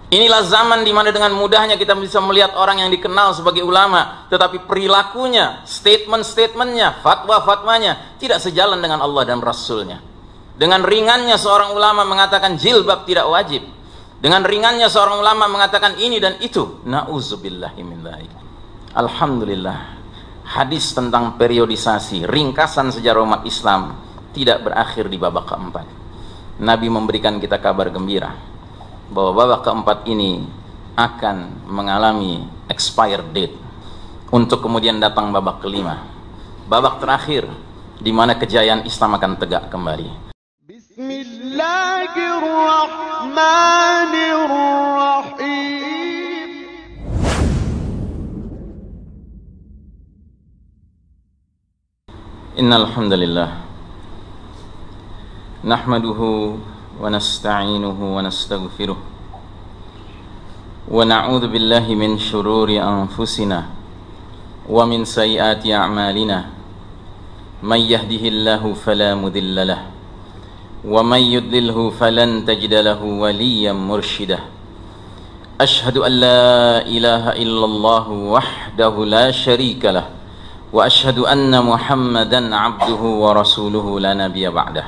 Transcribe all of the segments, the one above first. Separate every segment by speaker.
Speaker 1: Inilah zaman di mana dengan mudahnya kita bisa melihat orang yang dikenal sebagai ulama, tetapi perilakunya, statement-statementnya, fatwa-fatwanya tidak sejalan dengan Allah dan Rasulnya. Dengan ringannya seorang ulama mengatakan jilbab tidak wajib. Dengan ringannya seorang ulama mengatakan ini dan itu. Na'udzubillahi min dzalik. Alhamdulillah, hadis tentang periodisasi, ringkasan sejarah umat Islam tidak berakhir di babak keempat. Nabi memberikan kita kabar gembira bahwa babak keempat ini akan mengalami expire date untuk kemudian datang babak kelima, babak terakhir di mana kejayaan Islam akan tegak kembali. Bismillahirrahmanirrahim. Innal hamdalillah nahmaduhu wa nasta'inuhu wa nastaghfiruh wa na'udzu billahi min shururi anfusina wa min sayyiati a'malina may yahdihillahu fala mudilla lahu wa may yudlilhu falan tajida lahu waliyyan mursyida. Ashhadu an la ilaha illallah wahdahu la syarika lah wa ashhadu anna Muhammadan abduhu wa rasuluhu la nabiyya ba'dah.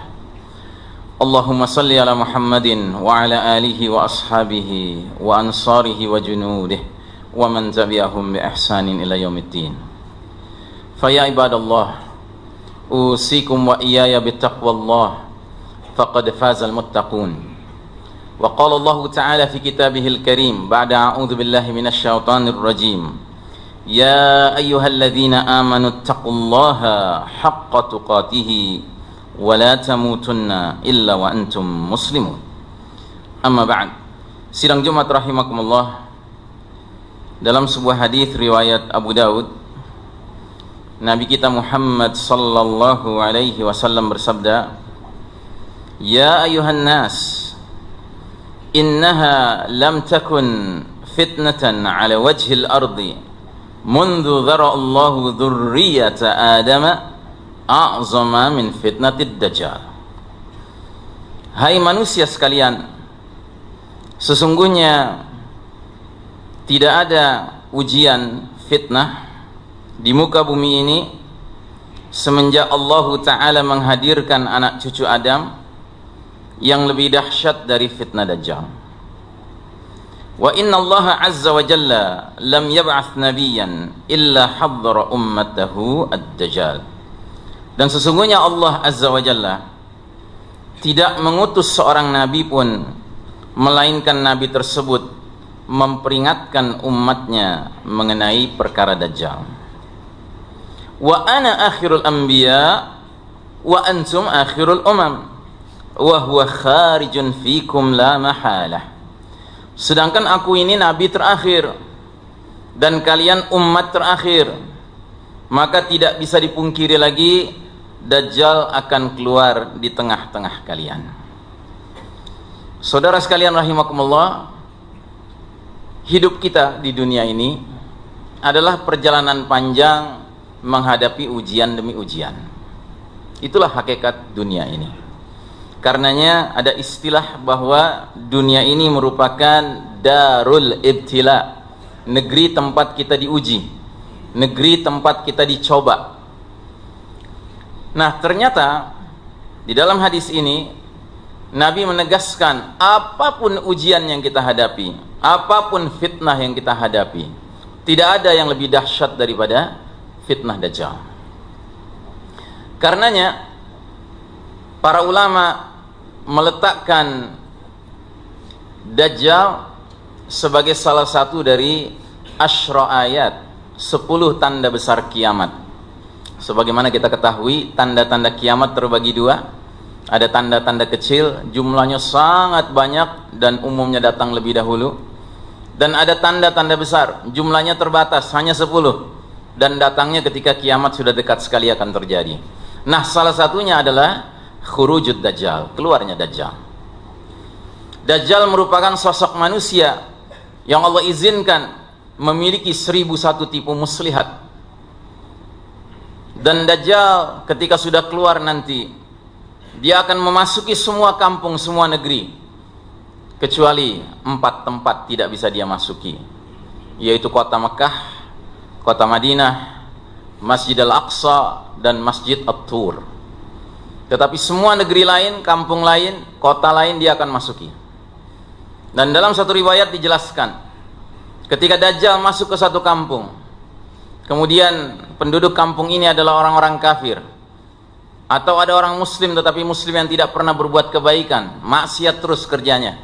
Speaker 1: Allahumma salli ala Muhammadin wa ala alihi wa ashabihi wa ansarihi wa junudihi wa man tabi'ahum bi ihsanin ila yaumiddin. Fa ya ibadallah, usikum wa iyaya bittaqwallah faqad fazal muttaqun. Wa qala Allah ta'ala fi kitabihil karim ba'da a'udzu billahi minasy syaithanir rajim. Ya ayyuhalladzina amanu taqullaha haqqa tuqatih wa la tamutunna illa wa antum muslimun. Amma ba'd. Sidang Jumat rahimakumullah. Dalam sebuah hadis riwayat Abu Daud, Nabi kita Muhammad sallallahu alaihi wasallam bersabda, "Ya ayuhan nas, innaha lam takun fitnatan ala wajhil ardi mundu dhara Allahu dhurriyyata Adama a'zama min fitnatid dajjal." Hai manusia sekalian, sesungguhnya tidak ada ujian fitnah di muka bumi ini semenjak Allah Ta'ala menghadirkan anak cucu Adam yang lebih dahsyat dari fitnah dajjal. Wa inna Allah azza wa jalla lam yab'ath nabiyyan illa haddara ummatahu ad-dajjal. Dan sesungguhnya Allah azza wa jalla tidak mengutus seorang nabi pun melainkan nabi tersebut memperingatkan umatnya mengenai perkara dajjal. Wa ana akhirul anbiya wa antum akhirul umam wa huwa kharijun fikum la mahalah. Sedangkan aku ini nabi terakhir dan kalian umat terakhir, maka tidak bisa dipungkiri lagi Dajjal akan keluar di tengah-tengah kalian. Saudara sekalian rahimakumullah, hidup kita di dunia ini adalah perjalanan panjang menghadapi ujian demi ujian. Itulah hakikat dunia ini. Karenanya ada istilah bahwa dunia ini merupakan darul ibtila, negeri tempat kita diuji, negeri tempat kita dicoba. Nah, ternyata di dalam hadis ini Nabi menegaskan apapun ujian yang kita hadapi, apapun fitnah yang kita hadapi, tidak ada yang lebih dahsyat daripada fitnah dajjal. Karenanya para ulama meletakkan dajjal sebagai salah satu dari asyra ayat, 10 tanda besar kiamat. Sebagaimana kita ketahui, tanda-tanda kiamat terbagi dua. Ada tanda-tanda kecil, jumlahnya sangat banyak dan umumnya datang lebih dahulu. Dan ada tanda-tanda besar, jumlahnya terbatas, hanya 10, dan datangnya ketika kiamat sudah dekat sekali akan terjadi. Nah, salah satunya adalah khurujud dajjal, keluarnya dajjal. Dajjal merupakan sosok manusia yang Allah izinkan memiliki 1001 tipu muslihat. Dan dajjal ketika sudah keluar nanti, dia akan memasuki semua kampung, semua negeri. kecuali 4 tempat tidak bisa dia masuki, yaitu kota Mekah, kota Madinah, Masjid Al-Aqsa, dan Masjid At-Tur. Tetapi semua negeri lain, kampung lain, kota lain dia akan masuki. Dan dalam satu riwayat dijelaskan, ketika Dajjal masuk ke satu kampung, kemudian penduduk kampung ini adalah orang-orang kafir, atau ada orang muslim tetapi muslim yang tidak pernah berbuat kebaikan, maksiat terus kerjanya.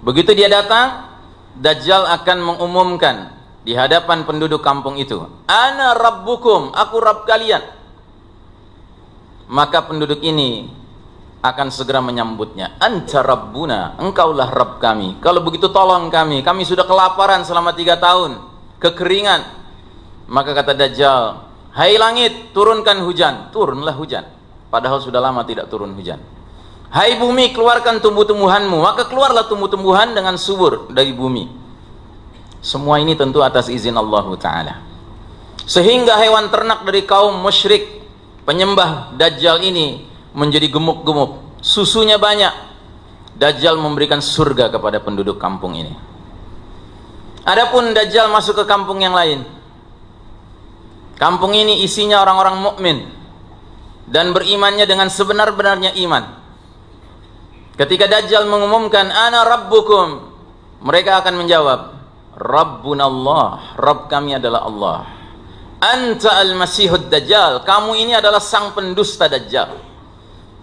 Speaker 1: Begitu dia datang, Dajjal akan mengumumkan di hadapan penduduk kampung itu, "Ana rabbukum, aku Rabb kalian." Maka penduduk ini akan segera menyambutnya, "Anta rabbuna, engkaulah Rabb kami. Kalau begitu tolong kami sudah kelaparan selama 3 tahun, kekeringan." Maka kata Dajjal, "Hai langit, turunkan hujan." Turunlah hujan, padahal sudah lama tidak turun hujan. "Hai bumi, keluarkan tumbuh-tumbuhanmu." Maka keluarlah tumbuh-tumbuhan dengan subur dari bumi. Semua ini tentu atas izin Allah Ta'ala. Sehingga hewan ternak dari kaum musyrik penyembah Dajjal ini menjadi gemuk-gemuk, susunya banyak. Dajjal memberikan surga kepada penduduk kampung ini. Adapun Dajjal masuk ke kampung yang lain, kampung ini isinya orang-orang mukmin dan berimannya dengan sebenar-benarnya iman. Ketika Dajjal mengumumkan, "Ana rabbukum," mereka akan menjawab, "Rabbunallah, Rabb kami adalah Allah." "Anta al-Masihud Dajjal, kamu ini adalah sang pendusta Dajjal."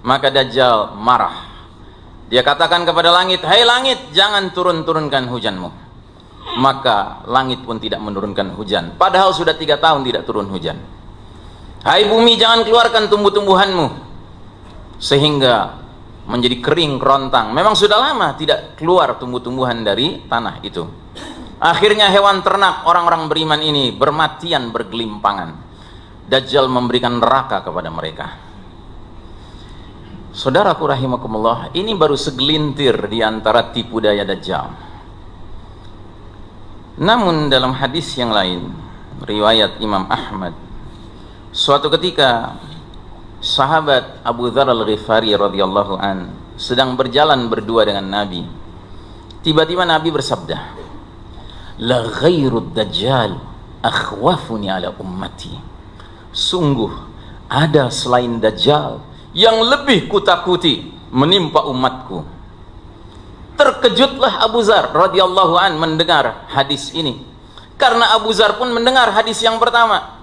Speaker 1: Maka Dajjal marah. Dia katakan kepada langit, "Hai langit, jangan turunkan hujanmu." Maka langit pun tidak menurunkan hujan, padahal sudah 3 tahun tidak turun hujan. "Hai bumi, jangan keluarkan tumbuh-tumbuhanmu." Sehingga menjadi kering kerontang. Memang sudah lama tidak keluar tumbuh-tumbuhan dari tanah itu. Akhirnya hewan ternak orang-orang beriman ini bermatian bergelimpangan. Dajjal memberikan neraka kepada mereka. Saudaraku rahimakumullah, ini baru segelintir di antara tipu daya Dajjal. Namun dalam hadis yang lain, riwayat Imam Ahmad, suatu ketika sahabat Abu Dzar Al-Ghifari radhiyallahu an sedang berjalan berdua dengan Nabi. Tiba-tiba Nabi bersabda, "La ghairud Dajjal akhwafuni ala ummati." Sungguh ada selain Dajjal yang lebih kutakuti menimpa umatku. Terkejutlah Abu Dzar radhiyallahu an mendengar hadis ini, karena Abu Dzar pun mendengar hadis yang pertama,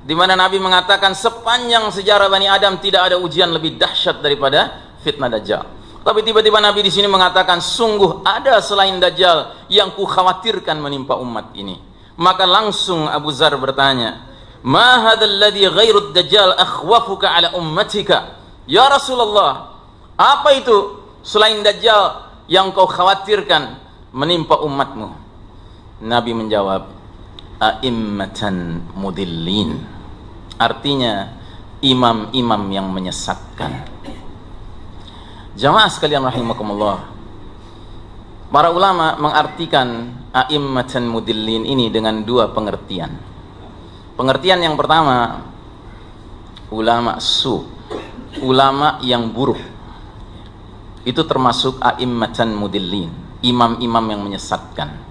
Speaker 1: di mana Nabi mengatakan sepanjang sejarah Bani Adam tidak ada ujian lebih dahsyat daripada fitnah Dajjal. Tapi tiba-tiba Nabi di sini mengatakan, sungguh ada selain Dajjal yang kukhawatirkan menimpa umat ini. Maka langsung Abu Dzar bertanya, "Ma hadzal ladzi ghairud Dajjal akhwafuka ala ummatika?" Ya Rasulullah, apa itu selain Dajjal yang kau khawatirkan menimpa umatmu? Nabi menjawab, "A'immatan mudillin." Artinya imam-imam yang menyesatkan. Jamaah sekalian rahimakumullah, para ulama mengartikan a'immatan mudillin ini dengan 2 pengertian. Pengertian yang pertama, ulama su', ulama yang buruk, itu termasuk a'immatan mudillin, imam-imam yang menyesatkan.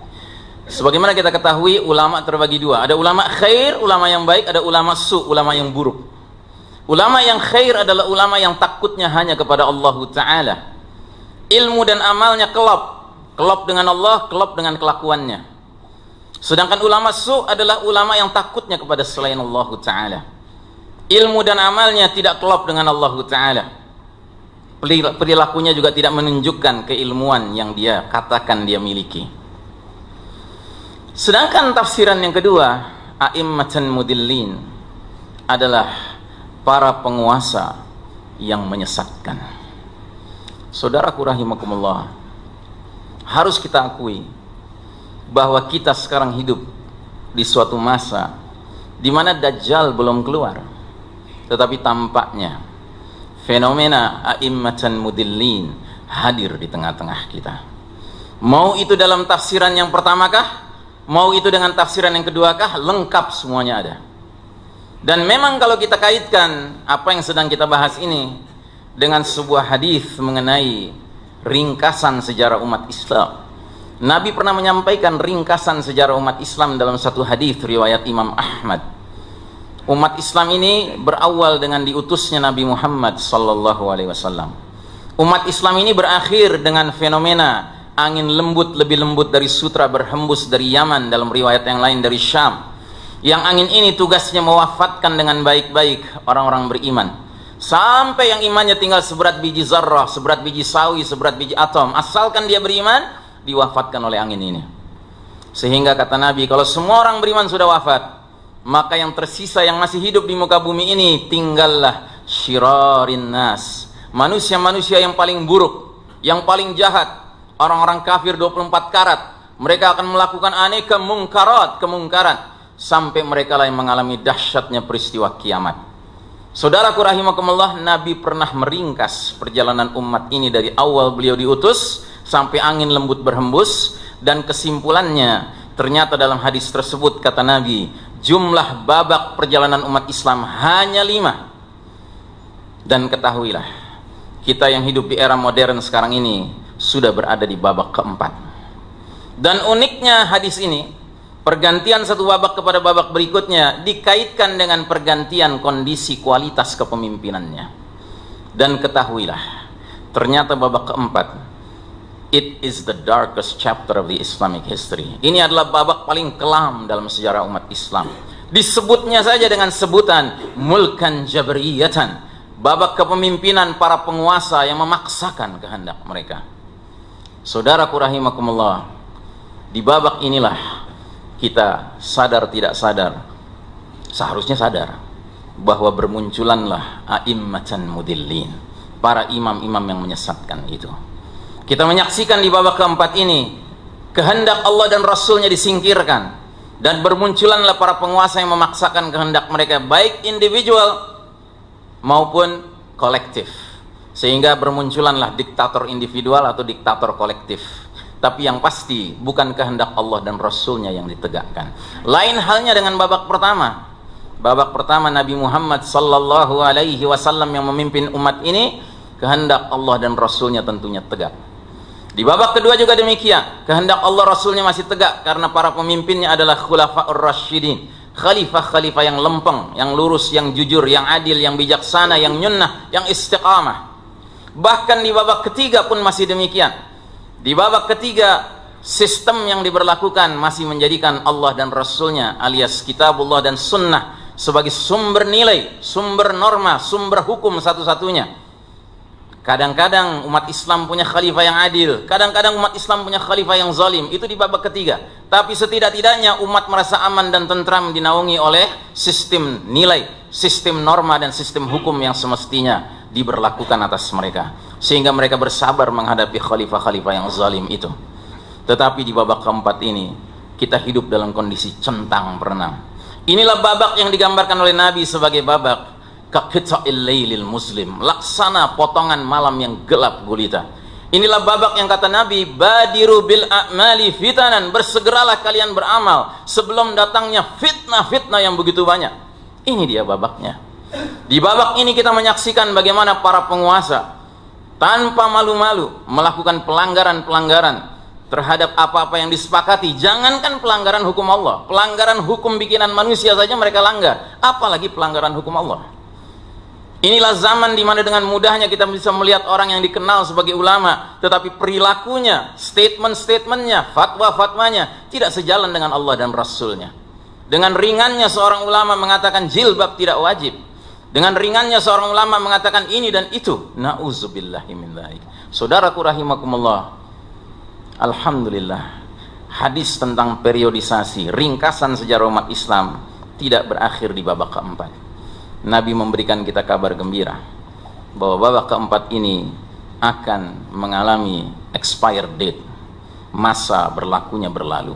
Speaker 1: Sebagaimana kita ketahui, ulama terbagi 2, ada ulama khair, ulama yang baik, ada ulama su', ulama yang buruk. Ulama yang khair adalah ulama yang takutnya hanya kepada Allah Ta'ala, ilmu dan amalnya kelop dengan Allah, kelop dengan kelakuannya. Sedangkan ulama su' adalah ulama yang takutnya kepada selain Allah Ta'ala, ilmu dan amalnya tidak kelop dengan Allah Ta'ala, perilakunya juga tidak menunjukkan keilmuan yang dia katakan dia miliki. Sedangkan tafsiran yang kedua, a'immatan mudillin, adalah para penguasa yang menyesatkan. Saudaraku rahimakumullah, harus kita akui bahwa kita sekarang hidup di suatu masa di mana Dajjal belum keluar, tetapi tampaknya fenomena a'immatan mudillin hadir di tengah-tengah kita. Mau itu dalam tafsiran yang pertamakah, mau itu dengan tafsiran yang keduakah, lengkap semuanya ada. Dan memang kalau kita kaitkan apa yang sedang kita bahas ini dengan sebuah hadis mengenai ringkasan sejarah umat Islam. Nabi pernah menyampaikan ringkasan sejarah umat Islam dalam satu hadis riwayat Imam Ahmad. Umat Islam ini berawal dengan diutusnya Nabi Muhammad sallallahu alaihi wasallam. Umat Islam ini berakhir dengan fenomena angin lembut lebih lembut dari sutra berhembus dari Yaman, dalam riwayat yang lain dari Syam. Yang angin ini tugasnya mewafatkan dengan baik-baik orang-orang beriman, sampai yang imannya tinggal seberat biji zarrah, seberat biji sawi, seberat biji atom, asalkan dia beriman, diwafatkan oleh angin ini. Sehingga kata Nabi, kalau semua orang beriman sudah wafat, maka yang tersisa yang masih hidup di muka bumi ini tinggallah syirarin nas, manusia-manusia yang paling buruk, yang paling jahat, orang-orang kafir 24 karat. Mereka akan melakukan aneka kemungkaran sampai mereka lah yang mengalami dahsyatnya peristiwa kiamat. Saudaraku rahimakumullah, Nabi pernah meringkas perjalanan umat ini dari awal beliau diutus sampai angin lembut berhembus, dan kesimpulannya ternyata dalam hadis tersebut kata Nabi, jumlah babak perjalanan umat Islam hanya 5. Dan ketahuilah, kita yang hidup di era modern sekarang ini sudah berada di babak keempat. Dan uniknya hadis ini, pergantian satu babak kepada babak berikutnya dikaitkan dengan pergantian kondisi kualitas kepemimpinannya. Dan ketahuilah, ternyata babak keempat, it is the darkest chapter of the Islamic history. Ini adalah babak paling kelam dalam sejarah umat Islam. Disebutnya saja dengan sebutan mulkan jabriyatan, babak kepemimpinan para penguasa yang memaksakan kehendak mereka. Saudaraku rahimakumullah, di babak inilah kita sadar tidak sadar, seharusnya sadar, bahwa bermunculanlah a'immatan mudillin, para imam-imam yang menyesatkan itu. Kita menyaksikan di babak keempat ini kehendak Allah dan Rasulnya disingkirkan, dan bermunculanlah para penguasa yang memaksakan kehendak mereka, baik individual maupun kolektif, sehingga bermunculanlah diktator individual atau diktator kolektif. Tapi yang pasti bukan kehendak Allah dan Rasulnya yang ditegakkan. Lain halnya dengan babak pertama. Babak pertama Nabi Muhammad sallallahu alaihi wasallam yang memimpin umat ini, kehendak Allah dan Rasulnya tentunya tegak. Di babak kedua juga demikian, kehendak Allah Rasulnya masih tegak, karena para pemimpinnya adalah khulafaur rasyidin, khalifah-khalifah yang lempeng, yang lurus, yang jujur, yang adil, yang bijaksana, yang nyunnah, yang istiqamah. Bahkan di babak ketiga pun masih demikian. Di babak ketiga, sistem yang diberlakukan masih menjadikan Allah dan Rasulnya alias kitabullah dan sunnah sebagai sumber nilai, sumber norma, sumber hukum satu-satunya. Kadang-kadang umat Islam punya khalifah yang adil, kadang-kadang umat Islam punya khalifah yang zalim, itu di babak ketiga. Tapi setidak-tidaknya umat merasa aman dan tentram dinaungi oleh sistem nilai, sistem norma dan sistem hukum yang semestinya diberlakukan atas mereka, sehingga mereka bersabar menghadapi khalifah-khalifah yang zalim itu. Tetapi di babak keempat ini kita hidup dalam kondisi centang berenang. Inilah babak yang digambarkan oleh Nabi sebagai babak kaqita'il lailil muslim, laksana potongan malam yang gelap gulita. Inilah babak yang kata Nabi, badiru bil a'mali fitanan, bersegeralah kalian beramal sebelum datangnya fitnah-fitnah yang begitu banyak. Ini dia babaknya. Di babak ini kita menyaksikan bagaimana para penguasa tanpa malu-malu melakukan pelanggaran-pelanggaran terhadap apa-apa yang disepakati. Jangankan pelanggaran hukum Allah, pelanggaran hukum bikinan manusia saja mereka langgar, apalagi pelanggaran hukum Allah. Inilah zaman di mana dengan mudahnya kita bisa melihat orang yang dikenal sebagai ulama, tetapi perilakunya, statement-statementnya, fatwa-fatwanya tidak sejalan dengan Allah dan Rasulnya. Dengan ringannya seorang ulama mengatakan jilbab tidak wajib, dengan ringannya seorang ulama mengatakan ini dan itu. Na'udzubillahi min dzalik. Saudaraku rahimakumullah, alhamdulillah, hadis tentang periodisasi, ringkasan sejarah umat Islam tidak berakhir di babak keempat. Nabi memberikan kita kabar gembira bahwa babak keempat ini akan mengalami expired date, masa berlakunya berlalu,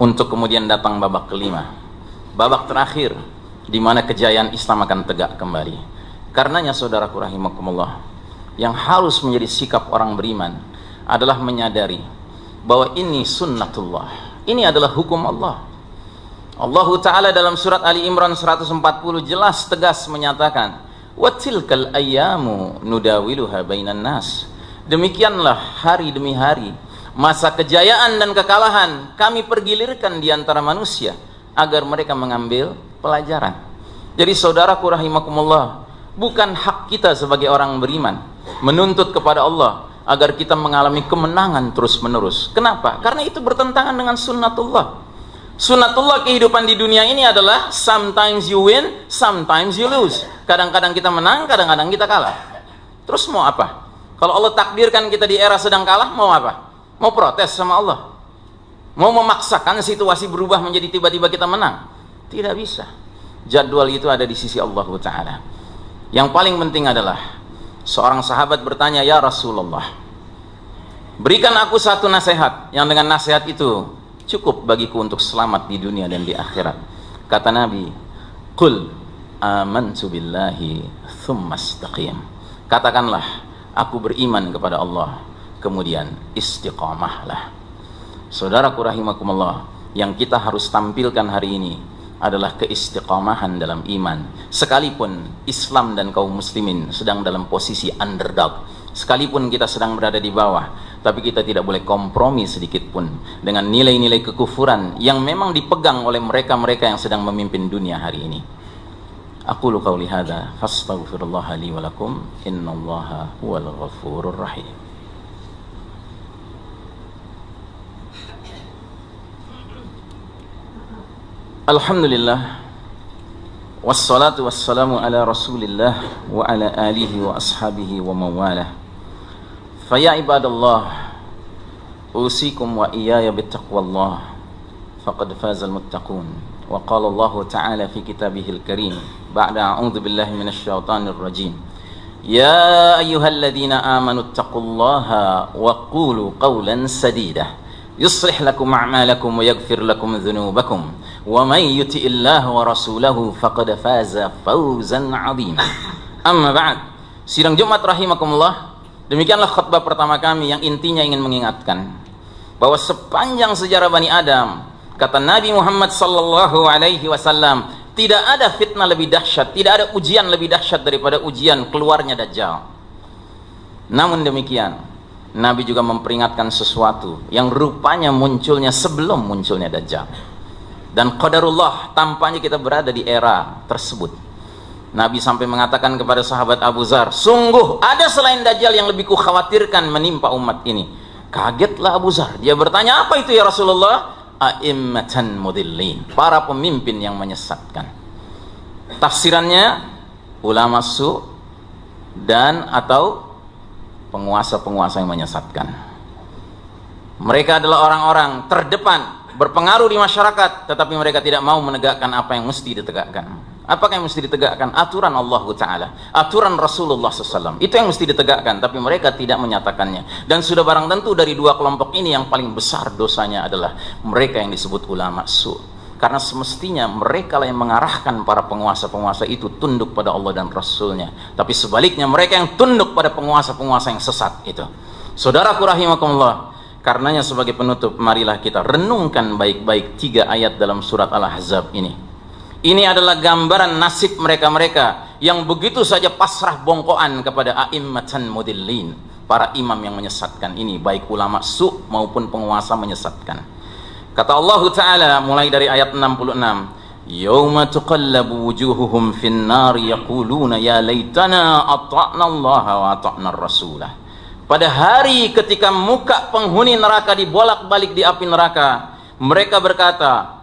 Speaker 1: untuk kemudian datang babak kelima, babak terakhir di mana kejayaan Islam akan tegak kembali. Karenanya saudaraku rahimakumullah, yang harus menjadi sikap orang beriman adalah menyadari bahwa ini sunnatullah, ini adalah hukum Allah. Allah Ta'ala dalam surat Ali Imran 140 jelas tegas menyatakan, wa tilkal ayyamu nudawiluha bainan nas Demikianlah hari demi hari, masa kejayaan dan kekalahan kami pergilirkan di antara manusia agar mereka mengambil pelajaran. Jadi saudaraku rahimakumullah, bukan hak kita sebagai orang beriman menuntut kepada Allah agar kita mengalami kemenangan terus-menerus. Kenapa? Karena itu bertentangan dengan sunnatullah. Sunnatullah kehidupan di dunia ini adalah sometimes you win, sometimes you lose. Kadang-kadang kita menang, kadang-kadang kita kalah. Terus mau apa? Kalau Allah takdirkan kita di era sedang kalah, mau apa? Mau protes sama Allah? Mau memaksakan situasi berubah menjadi tiba-tiba kita menang? Tidak bisa. Jadwal itu ada di sisi Allah Ta'ala. Yang paling penting adalah seorang sahabat bertanya, "Ya Rasulullah, berikan aku satu nasihat yang dengan nasihat itu cukup bagiku untuk selamat di dunia dan di akhirat." Kata Nabi, "Qul amantu billahi thumma istaqim." Katakanlah, aku beriman kepada Allah, kemudian istiqamahlah. Saudaraku rahimakumullah, yang kita harus tampilkan hari ini adalah keistiqamahan dalam iman. Sekalipun Islam dan kaum muslimin sedang dalam posisi underdog, sekalipun kita sedang berada di bawah, tapi kita tidak boleh kompromi sedikit pun dengan nilai-nilai kekufuran yang memang dipegang oleh mereka-mereka yang sedang memimpin dunia hari ini. Aqulu qawli hadza fastaghfirullaha li wa lakum innallaha huwal ghafurur rahim. Alhamdulillah, wassalatu wassalamu ala rasulillah wa ala alihi wa ashabihi wa mawalah. Faya ibadallah, usikum wa iyaya bittaqwallah, faqad fazal muttaqun. Wa qala Allah ta'ala fi kitabihil karim ba'da a'udzu billahi minasyaitonir rajim, ya ayyuhalladzina amanu taqullaha wa qulu qawlan sadida yuslih lakum a'malakum wa yaghfir lakum dhunubakum wa man yuti'illaha wa rasulahu faqad faza fawzan 'azima. Amma ba'd. Sidang Jumat rahimakumullah, demikianlah khutbah pertama kami yang intinya ingin mengingatkan bahwa sepanjang sejarah Bani Adam, kata Nabi Muhammad sallallahu alaihi wasallam, tidak ada fitnah lebih dahsyat, tidak ada ujian lebih dahsyat daripada ujian keluarnya Dajjal. Namun demikian, Nabi juga memperingatkan sesuatu yang rupanya munculnya sebelum munculnya Dajjal. Dan qadarullah, tampaknya kita berada di era tersebut. Nabi sampai mengatakan kepada sahabat Abu Dzar, sungguh ada selain Dajjal yang lebih kukhawatirkan menimpa umat ini. Kagetlah Abu Dzar. Dia bertanya, apa itu ya Rasulullah? A'immatan mudillin, para pemimpin yang menyesatkan. Tafsirannya, ulama su dan atau penguasa-penguasa yang menyesatkan. Mereka adalah orang-orang terdepan, berpengaruh di masyarakat, tetapi mereka tidak mau menegakkan apa yang mesti ditegakkan. Apakah yang mesti ditegakkan? Aturan Allah Ta'ala, aturan Rasulullah SAW. Itu yang mesti ditegakkan, tapi mereka tidak menyatakannya. Dan sudah barang tentu dari dua kelompok ini yang paling besar dosanya adalah mereka yang disebut ulama su. Karena semestinya mereka lah yang mengarahkan para penguasa-penguasa itu tunduk pada Allah dan Rasulnya. Tapi sebaliknya mereka yang tunduk pada penguasa-penguasa yang sesat itu. Saudaraku rahimakumullah, karenanya sebagai penutup, marilah kita renungkan baik-baik 3 ayat dalam surat Al-Ahzab ini. Ini adalah gambaran nasib mereka-mereka yang begitu saja pasrah bongkoan kepada a'immatan mudillin, para imam yang menyesatkan ini, baik ulama su maupun penguasa menyesatkan. Kata Allah Ta'ala mulai dari ayat 66, yauma tuqallabu wujuhuhum fin nar yaquluna ya laitana ata'na Allah wa ata'na ar-rasulah. Pada hari ketika muka penghuni neraka dibolak-balik di api neraka, mereka berkata,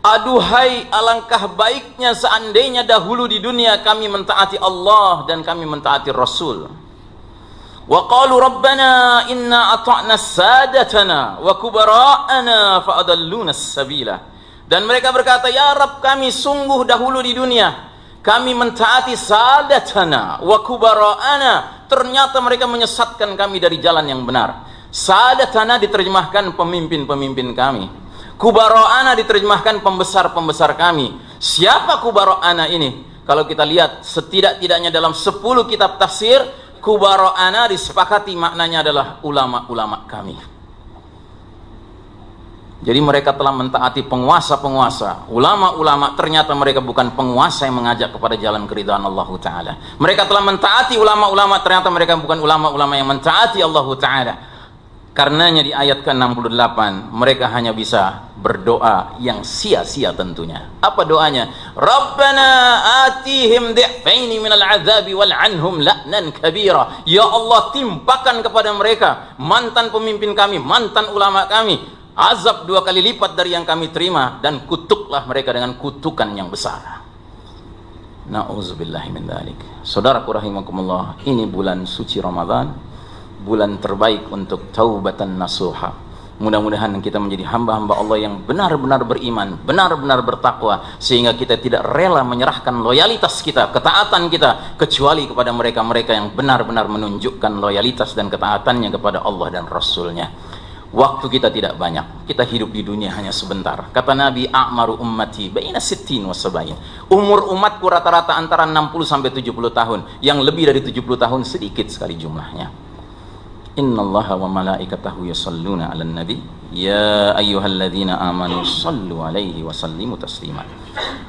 Speaker 1: aduhai, alangkah baiknya seandainya dahulu di dunia kami mentaati Allah dan kami mentaati Rasul. Wa qalu rabbana inna ata'na sadatana wa kubara'ana fa adalluna as-sabila. Dan mereka berkata, ya Rabb kami, sungguh dahulu di dunia kami mentaati sadatana wa kubara'ana, ternyata mereka menyesatkan kami dari jalan yang benar. Sadatana diterjemahkan pemimpin-pemimpin kami, kubara'ana diterjemahkan pembesar-pembesar kami. Siapa kubara'ana ini? Kalau kita lihat setidak-tidaknya dalam 10 kitab tafsir, kubara'ana disepakati maknanya adalah ulama-ulama kami. Jadi mereka telah mentaati penguasa-penguasa, ulama-ulama, ternyata mereka bukan penguasa yang mengajak kepada jalan keridhaan Allah Ta'ala. Mereka telah mentaati ulama-ulama, ternyata mereka bukan ulama-ulama yang mentaati Allah Ta'ala. Karenanya di ayat ke-68 mereka hanya bisa berdoa yang sia-sia tentunya. Apa doanya? Rabbana atihim dhi'faini minal azabi wal'anhum la'nan kabira. Ya Allah, timpakan kepada mereka, mantan pemimpin kami, mantan ulama kami, azab 2 kali lipat dari yang kami terima, dan kutuklah mereka dengan kutukan yang besar. Na'udzubillahi min dzalik. Saudaraku rahimakumullah, ini bulan suci Ramadan, bulan terbaik untuk taubatan nasuha. Mudah-mudahan kita menjadi hamba-hamba Allah yang benar-benar beriman, benar-benar bertakwa, sehingga kita tidak rela menyerahkan loyalitas kita, ketaatan kita, kecuali kepada mereka-mereka yang benar-benar menunjukkan loyalitas dan ketaatannya kepada Allah dan Rasulnya. Waktu kita tidak banyak, kita hidup di dunia hanya sebentar. Kata Nabi, a'maru ummati baina 60 wa 70. Umur umatku rata-rata antara 60 sampai 70 tahun. Yang lebih dari 70 tahun sedikit sekali jumlahnya. Innallaha wa malaikatahu yusalluna 'alan nabi ya ayyuhalladzina amanu sallu 'alaihi wa sallimu taslima.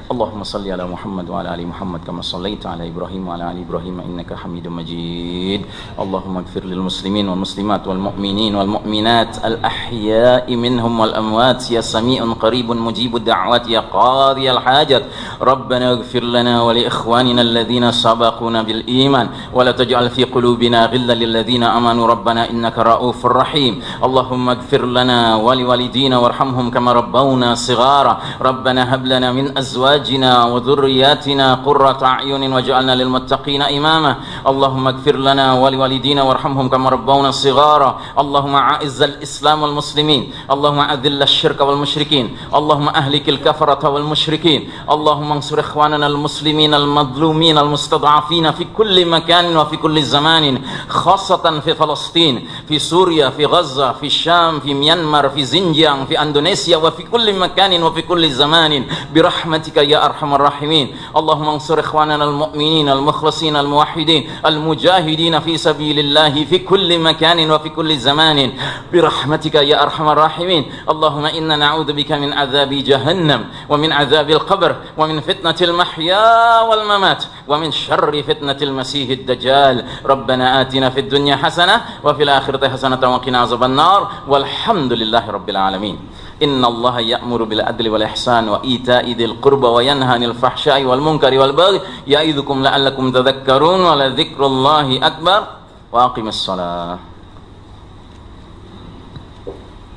Speaker 1: Allahumma salli ala Muhammad wa ala ali Muhammad kama sallaita ala Ibrahim wa ala ali Ibrahim innaka Hamidum Majid. Allahumma ighfir lil muslimin wal muslimat wal mu'minin wal mu'minat al ahya'i minhum wal amwat ya sami'un qaribun mujibud da'wat ya qadiyal hajat. Rabbana ighfir lana wa li ikhwanina alladhina sabaquna bil iman wa la taj'al fi qulubina ghillan lil ladzina amanu rabbana innaka ra'ufur rahim. Allahumma ighfir lana wa li walidina warhamhum kama rabbawna shighara. Rabbana hab lana min azwajina wa dhurriyyatina qurrata a'yunin waj'alna lil muttaqina imama. Allahumma ighfir lana wa li walidina warhamhum kama rabbawna shighara. Allahumma a'izzal islam wal muslimin. Allahumma adhill asy-syirka wal musyrikin. Allahumma ahlikil kafarata wal musyrikin. Allahumma ansur ikhwanana al muslimin al madlumin al mustad'afin fi kulli makan wa fi kulli zamanin, khassatan fi Palestin, fi Suria, fi Gaza, fi Syam, fi Myanmar, fi Xinjiang, fi Indonesia, wa fi kulli makanin wa fi kulli zamanin birahmatika ya arhamar rahimin. Allahumma ansur ikhwanana al-mu'minin al-mukhlasin al-muwahhidin al-mujahidin fi sabilillah fi kulli makanin wa fi kulli zamanin birahmatika ya arhamar rahimin. Allahumma inna na'udzubika min adzabi jahannam wa min adzabil qabr wa min fitnatil mahya wal mamat wa min syarri fitnatil masiihid dajjal. Rabbana atina fid dunya hasanah wa fil akhirati hasanatan wa qina azaban nar walhamdulillahi rabbil alamin. Inna Allah ya'muru bil adli wal ihsan wa ita'i dzil qurba wa yanha 'anil fahsya'i wal munkari wal baghi ya'idzukum la'allakum tadhakkarun wa la dzikrullahi akbar wa aqimis shalah.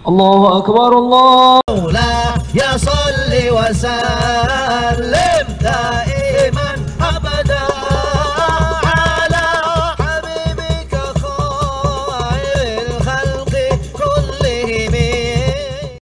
Speaker 1: Allahu akbar Allah.
Speaker 2: Ya salli wa sallim